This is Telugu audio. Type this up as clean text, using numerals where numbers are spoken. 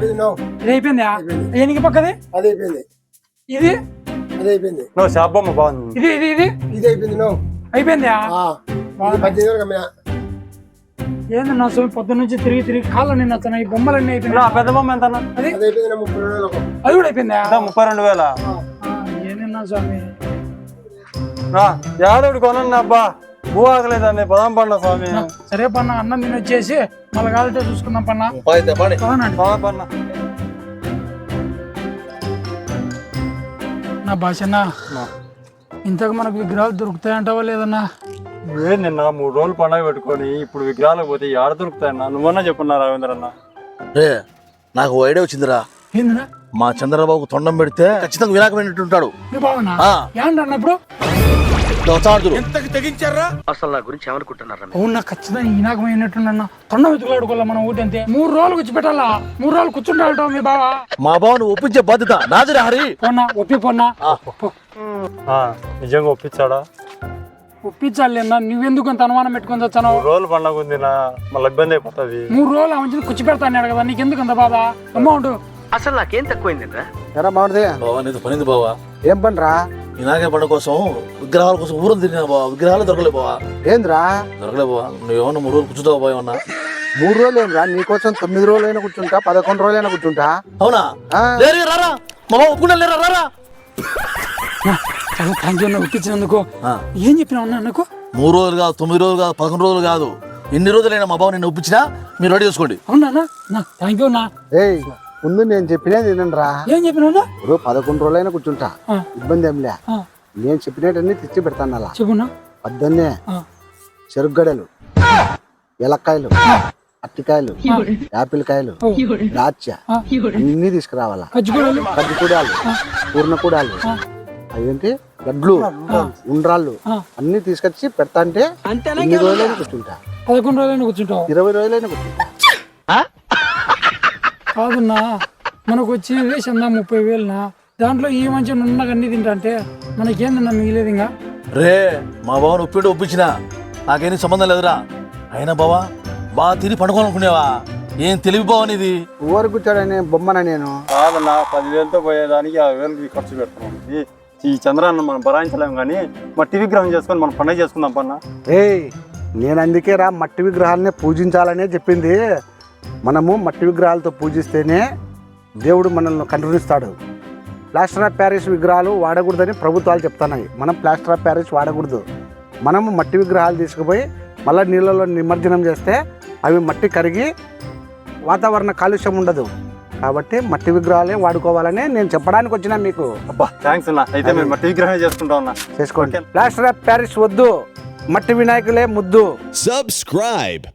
ఇది అయిపోయిందా? ఎనికి పక్కది అది అయిపోయింది. ఇది అది అయిపోయింది. షాబమ్మ బాగుంది. ఇది ఇది ఇది ఇది అయిపోయింది. అయిపోయిందా? 18 వరకు అమ్మినా. ఏందన్నా స్వామి పొద్దున్న నుంచి తిరిగి తిరిగి కాళ్ళు నిన్న ఈ బొమ్మలన్నీ అయిపోయినా. పెద్ద బొమ్మ ఎంత అది అది అయిపోయింది. 32,000. అది కూడా అయిపోయిందా? 32,000. ఏందన్నా స్వామి యాదవుడు కొనండి అబ్బా, భూ ఆగలేదండి. పదం పండ స్వామి. సరే పన్న అన్నం తిని వచ్చేసి మళ్ళీ కాలితే చూసుకుందాం పన్న. పన్న నా భాషన్నా ఇంతకు మనకు విగ్రహాలు దొరుకుతాయంటావా లేదన్నా? నిన్న 3 రోజులు పండగ పెట్టుకొని ఇప్పుడు విగ్రహాలు పోతే ఏడ దొరుకుతాయన్నా? నువ్వన్నా చెప్పున్నా రావేంద్ర అన్న. రే నాకు ఐడియా వచ్చిందిరా. ఏందిరా? మా చంద్రబాబుకు తొండం పెడితే ఖచ్చితంగా వినాకమైనట్టుంటాడు. ఇప్పుడు అసలు నా గురించి ఏమనుకుంటున్నారా? అవునా, ఖచ్చితంగా ఈనాకమైనట్టున్నా. తొండం వెతుకులాడుకోవాలా మనం ఊటి అంతే. 3 రోజులు కూర్చి పెట్టాలా? 3 రోజులు కూర్చుంటావు మీ బావా? మా బావను ఒప్పించే బాధ్యత నాదిరా హరి. పోన్నా ఒప్పిపోన్నా. నిజంగా ఒప్పించాడా? ఒప్పించాలి అన్నా. నువ్వెందుకు అంత అనుమానం పెట్టుకొని వచ్చాను? 3 రోజులు పండగ ఉంది, మళ్ళీ ఇబ్బంది అయిపోతుంది. 3 రోజులు ఆ మంచిని కూర్చి పెడతాను కదా, నీకెందుకు అంత బాధ? అమౌంట్ అసలు నాకేం తక్కువైంది బావా నీతో పనింది బావా. ఏం పని రా? వినాయక పండుగ కోసం విగ్రహాల కోసం ఊరం తిరిగినా బావా. విగ్రహాలు దొరకలే బావా. ఏంద్రా దొరకలే బావా. నువ్వేమన్నా 3 రోజులు కూర్చుంటావు బావా ఏమన్నా? 3 రోజులు ఏం రా? నీకోసం 9 రోజులైనా కూర్చుంటా, 11 రోజులైనా కూర్చుంటా. అవునా? లేరు రారా మా బావ ఒప్పుకున్నా లేరా రారా. చాలా థ్యాంక్ యూ ఒప్పించినందుకు. ఏం చెప్పినా ఉన్నా నాకు? 3 రోజులు కాదు, 9 రోజులు కాదు, 11 రోజులు కాదు, ఎన్ని రోజులైనా మా బావ నిన్ను ఒప్పించినా మీరు రెడీ చేసుకోండి. అవునా? Thank you. ఏయ్ ముందు నేను చెప్పినది వినండిరా. ఏం చెప్పినా? ఇప్పుడు 11 రోజులైనా కూర్చుంటా, ఇబ్బంది ఏమిలే. నేను చెప్పినట్టన్నీ తెచ్చి పెడతాను. అలా చెప్పున్నా. పొద్దున్నే చెరుగడలు, ఎలక్కాయలు, అట్టికాయలు, యాపిల్ కాయలు, ద్రాక్ష అన్ని తీసుకురావాలా. కజ్జికూడాలు, పూర్ణకూడాలు, అదేంటి గడ్లు, ఉండ్రాళ్ళు అన్ని తీసుకొచ్చి పెడతా. అంటే 9 రోజులైనా కూర్చుంటా, 11 రోజులైనా కూర్చుంటావు, 20 రోజులైనా కూర్చుంటా. కాదున్నా, మనకు వచ్చేది 30,000 దాంట్లో ఈ మంచి నున్నగా అన్ని తింటా అంటే మనకేందన్నా మిగిలేదు? ఇంకా రే మా బావను ఒప్పించినా నాకేం సంబంధం లేదురా. అయినా బావా బాగా తిరిగి పండుకోవాలనుకునేవా? ఏం తెలివి బావనిది. ఊరు కూర్చోడని బొమ్మన నేను కాదన్నా, 10,000తో పోయేదానికి 5,000 ఖర్చు పెడుతున్నాం. ఈ చంద్రాన్ని మనం భరాయించలేము, కానీ మట్టి విగ్రహం చేసుకొని మనం పండుగ చేసుకుందాం పన్న. నేను అందుకే రా మట్టి విగ్రహాలనే పూజించాలనే చెప్పింది. మనము మట్టి విగ్రహాలతో పూజిస్తేనే దేవుడు మనల్ని కరుణిస్తాడు. ప్లాస్టర్ ఆఫ్ ప్యారిస్ విగ్రహాలు వాడకూడదని ప్రభుత్వాలు చెప్తున్నాయి. మనం ప్లాస్టర్ ఆఫ్ ప్యారిస్ వాడకూడదు. మనము మట్టి విగ్రహాలు తీసుకుపోయి మళ్ళీ నీళ్ళలో నిమజ్జనం చేస్తే అవి మట్టి కరిగి వాతావరణ కాలుష్యం ఉండదు. కాబట్టి మట్టి విగ్రహాలే వాడుకోవాలని నేను చెప్పడానికి వచ్చినా మీకు. అబ్బా థ్యాంక్స్ అన్న. అయితే మేము మట్టి విగ్రహం చేసుకుంటాం అన్న. చేసుకోండి. ప్లాస్టర్ ఆఫ్ ప్యారిస్ వద్దు, మట్టి వినాయకులే ముద్దు. Subscribe.